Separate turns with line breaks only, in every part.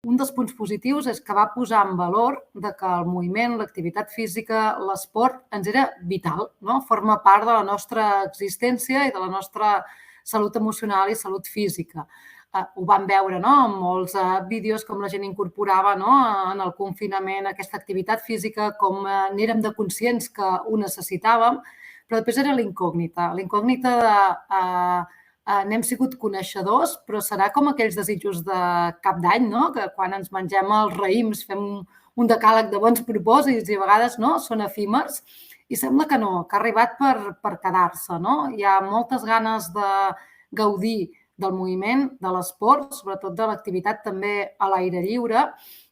un dels punts positius és que va posar en valor de que el moviment, l'activitat física, l'esport ens era vital, no? Forma part de la nostra existència i de la nostra salut emocional i salut física. Ho vam veure, no?, en molts vídeos com la gent incorporava, no?, en el confinament aquesta activitat física, com n'érem de conscients que ho necessitàvem, però després era la incògnita de n'hem sigut coneixedors, però serà com aquells desitjos de cap d'any, no?, que quan ens mengem els raïms fem un decàleg de bons propòsits i a vegades no, són efímers, i sembla que no, que ha arribat per quedar-se, no? Hi ha moltes ganes de gaudir del moviment, de l'esport, sobretot de l'activitat també a l'aire lliure,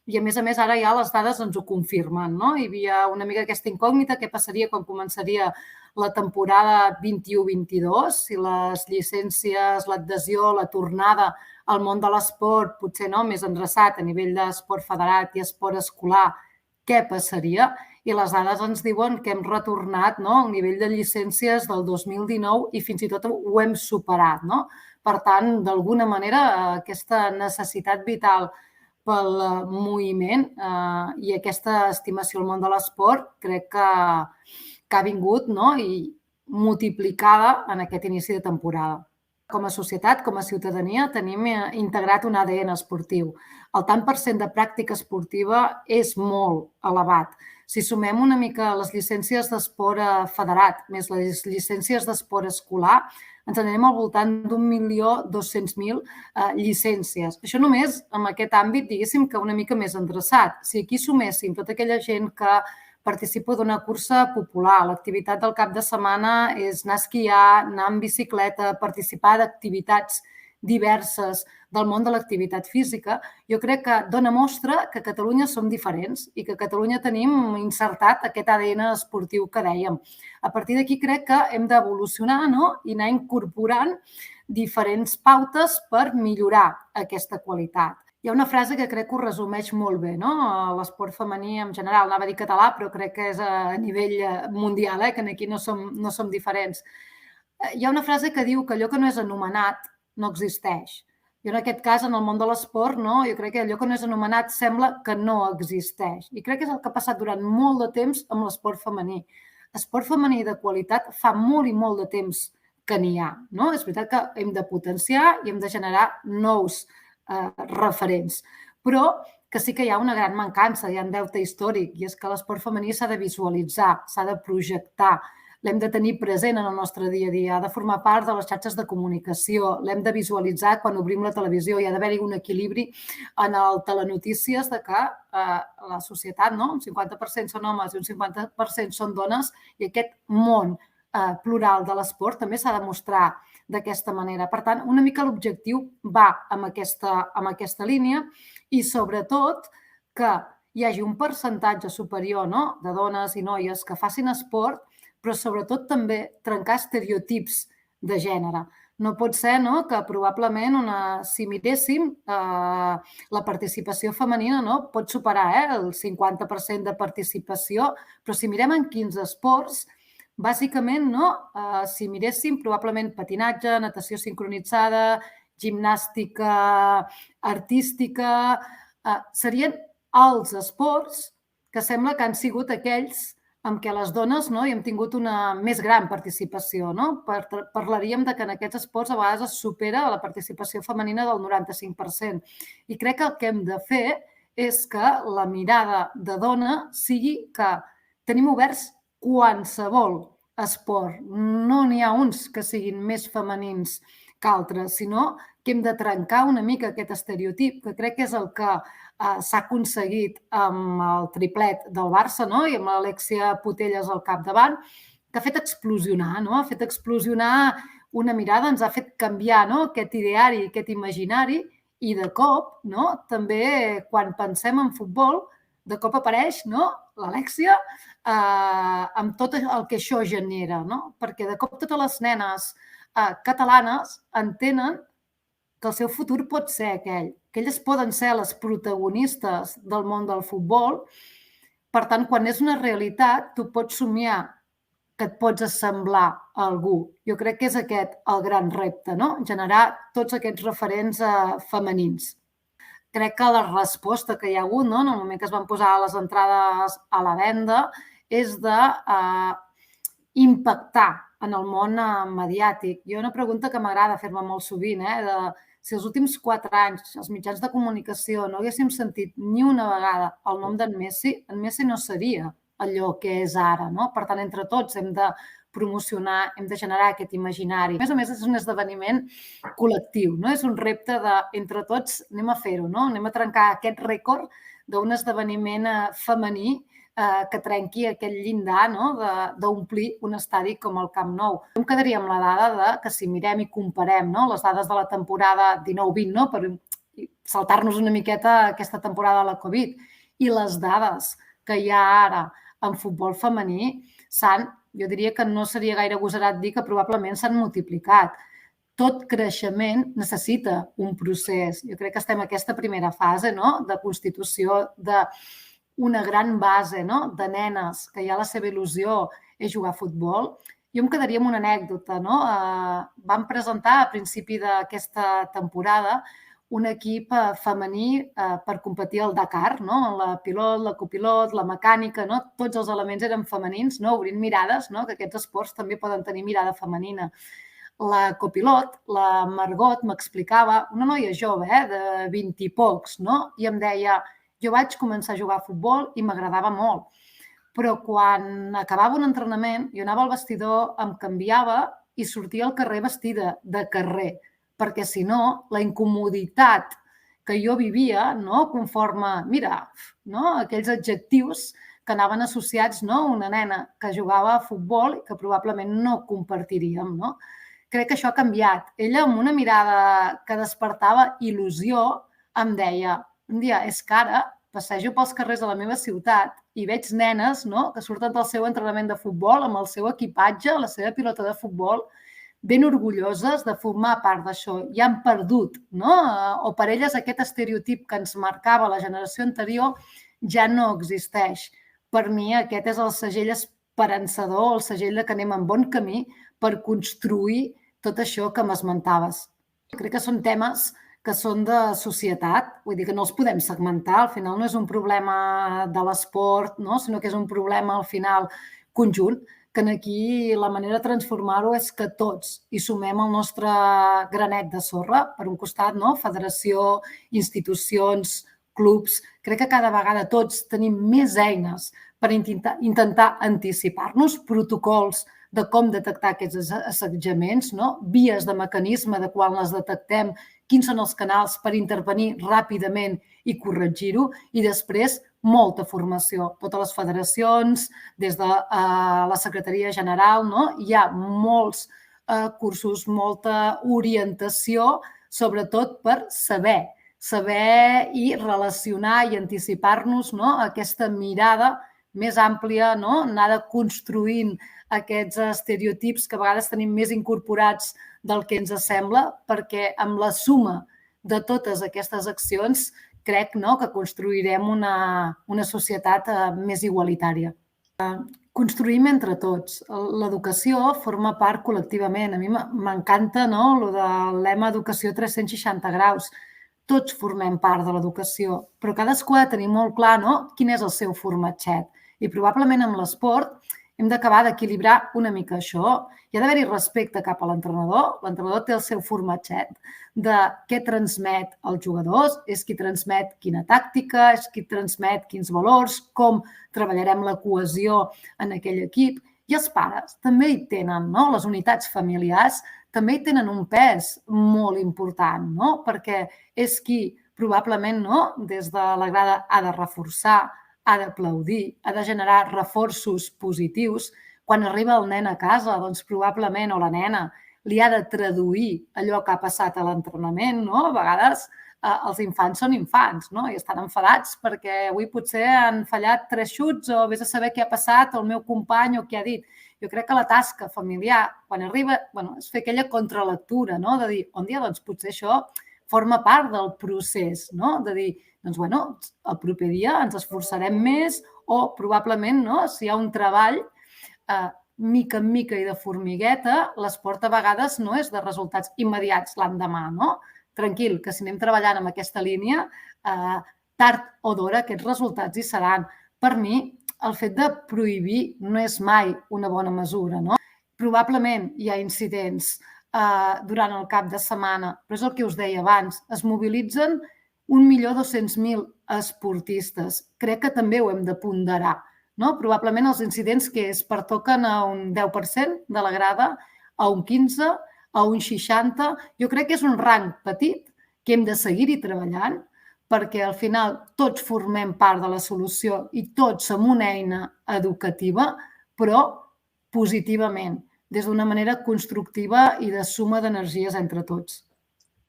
i a més ara ja les dades ens ho confirmen, no? Hi havia una mica aquesta incògnita, què passaria quan començaria la temporada 21-22, si les llicències, l'adhesió, la tornada al món de l'esport, potser no, més endreçat a nivell d'esport federat i esport escolar, què passaria? I les dades ens diuen que hem retornat, no, al nivell de llicències del 2019 i fins i tot ho hem superat, no? Per tant, d'alguna manera, aquesta necessitat vital pel moviment i aquesta estimació al món de l'esport crec que ha vingut, no?, i multiplicada en aquest inici de temporada. Com a societat, com a ciutadania, tenim integrat un ADN esportiu. El tant per cent de pràctica esportiva és molt elevat. Si sumem una mica les llicències d'esport federat més les llicències d'esport escolar, ens anem al voltant d'1.200.000 llicències. Això només en aquest àmbit, diguéssim, que una mica més endreçat. Si aquí suméssim tota aquella gent que participa d'una cursa popular, l'activitat del cap de setmana és anar a esquiar, anar en bicicleta, participar d'activitats diverses del món de l'activitat física, jo crec que dona mostra que a Catalunya som diferents i que a Catalunya tenim insertat aquest ADN esportiu que dèiem. A partir d'aquí crec que hem d'evolucionar, no?, i anar incorporant diferents pautes per millorar aquesta qualitat. Hi ha una frase que crec que ho resumeix molt bé, no? L'esport femení en general, anava a dir català, però crec que és a nivell mundial, que aquí no som diferents. Hi ha una frase que diu que allò que no és anomenat no existeix. Jo en aquest cas, en el món de l'esport, no? Jo crec que allò que no és anomenat sembla que no existeix. I crec que és el que ha passat durant molt de temps amb l'esport femení. Esport femení de qualitat fa molt i molt de temps que n'hi ha, no? És veritat que hem de potenciar i hem de generar nous referents, però que sí que hi ha una gran mancança, hi ha un deute històric, i és que l'esport femení s'ha de visualitzar, s'ha de projectar, l'hem de tenir present en el nostre dia a dia, ha de formar part de les xarxes de comunicació, l'hem de visualitzar quan obrim la televisió, hi ha d'haver-hi un equilibri en el telenotícies de que la societat, no?, un 50% són homes i un 50% són dones, i aquest món plural de l'esport també s'ha de mostrar d'aquesta manera. Per tant, una mica l'objectiu va amb aquesta línia i, sobretot, que hi hagi un percentatge superior, no?, de dones i noies que facin esport, però sobretot també trencar estereotips de gènere. No pot ser, no?, que probablement si miréssim la participació femenina, no?, pot superar el 50% de participació, però si mirem en quins esports, bàsicament, no, si miréssim probablement patinatge, natació sincronitzada, gimnàstica artística, serien els esports que sembla que han sigut aquells en què les dones, no, hi hem tingut una més gran participació, no? Parlaríem de que en aquests esports a vegades es supera la participació femenina del 95%. I crec que el que hem de fer és que la mirada de dona sigui que tenim oberts qualsevol esport. No n'hi ha uns que siguin més femenins que altres, sinó que hem de trencar una mica aquest estereotip, que crec que és el que s'ha aconseguit amb el triplet del Barça, no?, i amb l'Alexia Putellas al capdavant, que ha fet explosionar, no?, ha fet explosionar una mirada, ens ha fet canviar, no?, aquest ideari, aquest imaginari, i de cop, no?, també quan pensem en futbol, de cop apareix, no?, l'Alexia amb tot el que això genera, no? Perquè de cop totes les nenes catalanes entenen que el seu futur pot ser aquell, que elles poden ser les protagonistes del món del futbol. Per tant, quan és una realitat, tu pots somiar que et pots assemblar a algú. Jo crec que és aquest el gran repte, no?, generar tots aquests referents femenins. crec que la resposta que hi ha hagut, no, en el moment que es van posar les entrades a la venda, és de impactar en el món mediàtic. Jo una pregunta que m'agrada fer-me molt sovint, de si els últims 4 anys els mitjans de comunicació no haguéssim sentit ni una vegada el nom d'en Messi, en Messi no seria allò que és ara, no? Per tant, entre tots hem de promocionar, hem de generar aquest imaginari. A més, és un esdeveniment col·lectiu, no? És un repte de, entre tots, anem a fer-ho, no? Anem a trencar aquest rècord d'un esdeveniment femení que trenqui aquell llindar, no? D'omplir un estadi com el Camp Nou. Jo em quedaria amb la dada de que si mirem i comparem, no, les dades de la temporada 19-20, no, per saltar-nos una miqueta aquesta temporada de la Covid, i les dades que hi ha ara en futbol femení jo diria que no seria gaire agosarat dir que probablement s'han multiplicat. Tot creixement necessita un procés. Jo crec que estem en aquesta primera fase, no?, de constitució d'una gran base, no?, de nenes que ja la seva il·lusió és jugar a futbol. Jo em quedaria amb una anècdota, no? Vam presentar a principi d'aquesta temporada un equip femení per competir al Dakar, no? La pilot, la copilot, la mecànica, no? Tots els elements eren femenins, no? Obrint mirades, no? Que aquests esports també poden tenir mirada femenina. La copilot, la Margot, m'explicava, una noia jove, de 20 i pocs, no? I em deia, jo vaig començar a jugar a futbol i m'agradava molt, però quan acabava un entrenament, jo anava al vestidor, em canviava i sortia al carrer vestida de carrer, perquè si no, la incomoditat que jo vivia, no, conforme, mira, no, aquells adjectius que anaven associats, no, a una nena que jugava a futbol i que probablement no compartiríem, no? Crec que això ha canviat. Ella, amb una mirada que despertava il·lusió, em deia, un dia, és que ara passejo pels carrers de la meva ciutat i veig nenes, no, que surten del seu entrenament de futbol amb el seu equipatge, la seva pilota de futbol, ben orgulloses de formar part d'això. Ja han perdut, no? O per elles aquest estereotip que ens marcava la generació anterior ja no existeix. Per mi aquest és el segell esperançador, el segell que anem en bon camí per construir tot això que m'esmentaves. Crec que són temes que són de societat, vull dir que no els podem segmentar, al final no és un problema de l'esport, no? Sinó que és un problema al final conjunt, que aquí la manera de transformar-ho és que tots hi sumem el nostre granet de sorra, per un costat, no? Federació, institucions, clubs. Crec que cada vegada tots tenim més eines per intentar anticipar-nos, protocols de com detectar aquests assetjaments, no? Vies de mecanisme de quan les detectem, quins són els canals per intervenir ràpidament i corregir-ho, i després molta formació. Totes les federacions, des de la Secretaria General, no? Hi ha molts cursos, molta orientació, sobretot per saber i relacionar i anticipar-nos, no?, a aquesta mirada més àmplia, no? Anar construint aquests estereotips que a vegades tenim més incorporats del que ens sembla, perquè amb la suma de totes aquestes accions crec, no?, que construirem una societat més igualitària. Construïm entre tots. L'educació forma part col·lectivament. A mi m'encanta, no?, el del lema Educació 360 graus. Tots formem part de l'educació, però cadascú ha de tenir molt clar, no?, quin és el seu formatget. I probablement amb l'esport hem d'acabar d'equilibrar una mica això. Hi ha d'haver-hi respecte cap a l'entrenador. L'entrenador té el seu formatget de què transmet als jugadors, és qui transmet quina tàctica, és qui transmet quins valors, com treballarem la cohesió en aquell equip. I els pares també hi tenen, no? Les unitats familiars també hi tenen un pes molt important, no? Perquè és qui probablement, no?, des de la grada ha de reforçar, ha d'aplaudir, ha de generar reforços positius. Quan arriba el nen a casa, doncs probablement, o la nena, li ha de traduir allò que ha passat a l'entrenament, no? A vegades els infants són infants, no? I estan enfadats perquè avui potser han fallat 3 xuts o vés a saber què ha passat o el meu company o què ha dit. Jo crec que la tasca familiar, quan arriba, és fer aquella contralectura, no? De dir, un dia, doncs, potser això forma part del procés, no? De dir, doncs, el proper dia ens esforçarem més o probablement, no?, si hi ha un treball mica en mica i de formigueta, l'esport a vegades no és de resultats immediats l'endemà, no? tranquil, que si anem treballant amb aquesta línia, tard o d'hora aquests resultats hi seran. Per mi, el fet de prohibir no és mai una bona mesura, no? Probablement hi ha incidents durant el cap de setmana, però és el que us deia abans, es mobilitzen 1.200.000 esportistes. Crec que també ho hem de ponderar, no? Probablement els incidents que es pertoquen a un 10% de la grada, a un 15%, a un 60%. Jo crec que és un rang petit que hem de seguir-hi treballant, perquè al final tots formem part de la solució i tots som una eina educativa, però positivament, des d'una manera constructiva i de suma d'energies entre tots.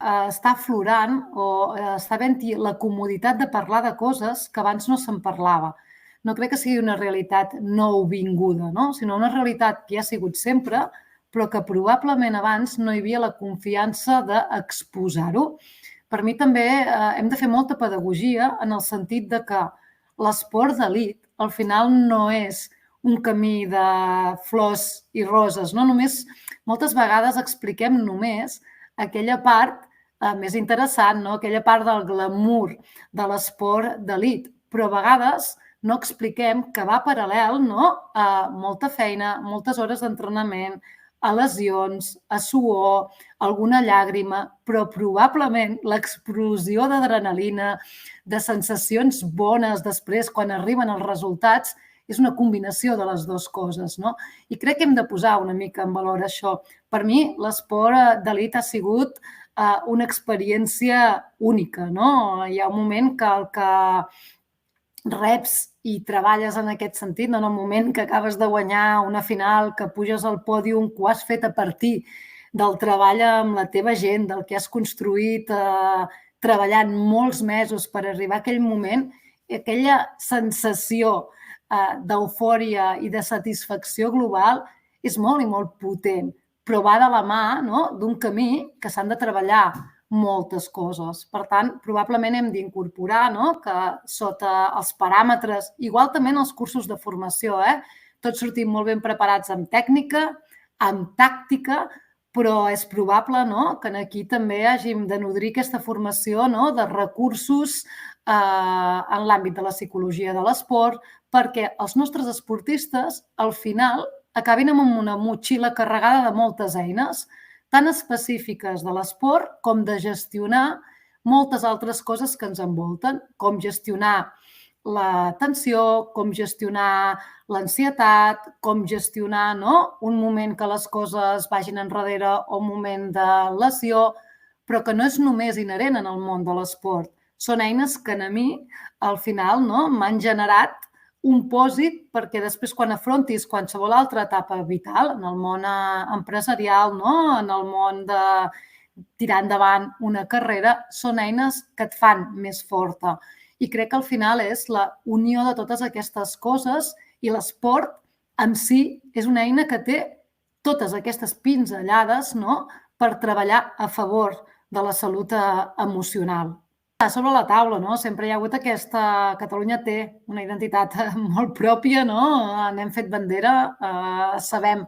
Està aflorant o està havent-hi la comoditat de parlar de coses que abans no se'n parlava. No crec que sigui una realitat nouvinguda, no? Sinó una realitat que ja ha sigut sempre, però que probablement abans no hi havia la confiança d'exposar-ho. Per mi també hem de fer molta pedagogia en el sentit de que l'esport d'elit al final no és un camí de flors i roses, no? Moltes vegades expliquem només aquella part més interessant, no? Aquella part del glamour de l'esport d'elit, però a vegades no expliquem que va paral·lel, no? A molta feina, moltes hores d'entrenament, a lesions, a suor, alguna llàgrima, però probablement l'explosió d'adrenalina, de sensacions bones després quan arriben els resultats, és una combinació de les dues coses, no? I crec que hem de posar una mica en valor això. Per mi, l'esport d'elit ha sigut una experiència única, no? Hi ha un moment que el que reps i treballes en aquest sentit, en el moment que acabes de guanyar una final, que puges al pòdium, que ho has fet a partir del treball amb la teva gent, del que has construït treballant molts mesos per arribar a aquell moment, aquella sensació d'eufòria i de satisfacció global és molt i molt potent, però va de la mà d'un camí que s'han de treballar moltes coses. Per tant, probablement hem d'incorporar que sota els paràmetres, igual també en els cursos de formació, tots sortim molt ben preparats amb tècnica, amb tàctica, però és probable que aquí també hàgim de nodrir aquesta formació de recursos en l'àmbit de la psicologia de l'esport, perquè els nostres esportistes, al final, acabin amb una motxilla carregada de moltes eines, tan específiques de l'esport com de gestionar moltes altres coses que ens envolten, com gestionar la tensió, com gestionar l'ansietat, com gestionar un moment que les coses vagin enrere o un moment de lesió, però que no és només inherent en el món de l'esport. Són eines que a mi, al final, m'han generat un pòsit perquè després quan afrontis qualsevol altra etapa vital, en el món empresarial, en el món de tirar endavant una carrera, són eines que et fan més forta. I crec que al final és la unió de totes aquestes coses i l'esport en si és una eina que té totes aquestes pinzellades per treballar a favor de la salut emocional. Sobre la taula, sempre hi ha hagut aquesta... Catalunya té una identitat molt pròpia, n'hem fet bandera, sabem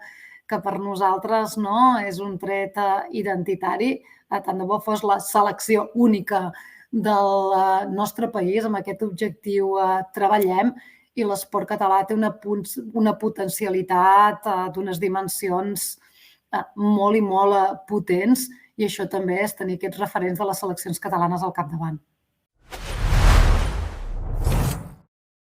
que per nosaltres és un tret identitari, tant de bo fos la selecció única del nostre país, amb aquest objectiu treballem, i l'esport català té una potencialitat d'unes dimensions molt i molt potents, i això també és tenir aquests referents de les seleccions catalanes al capdavant.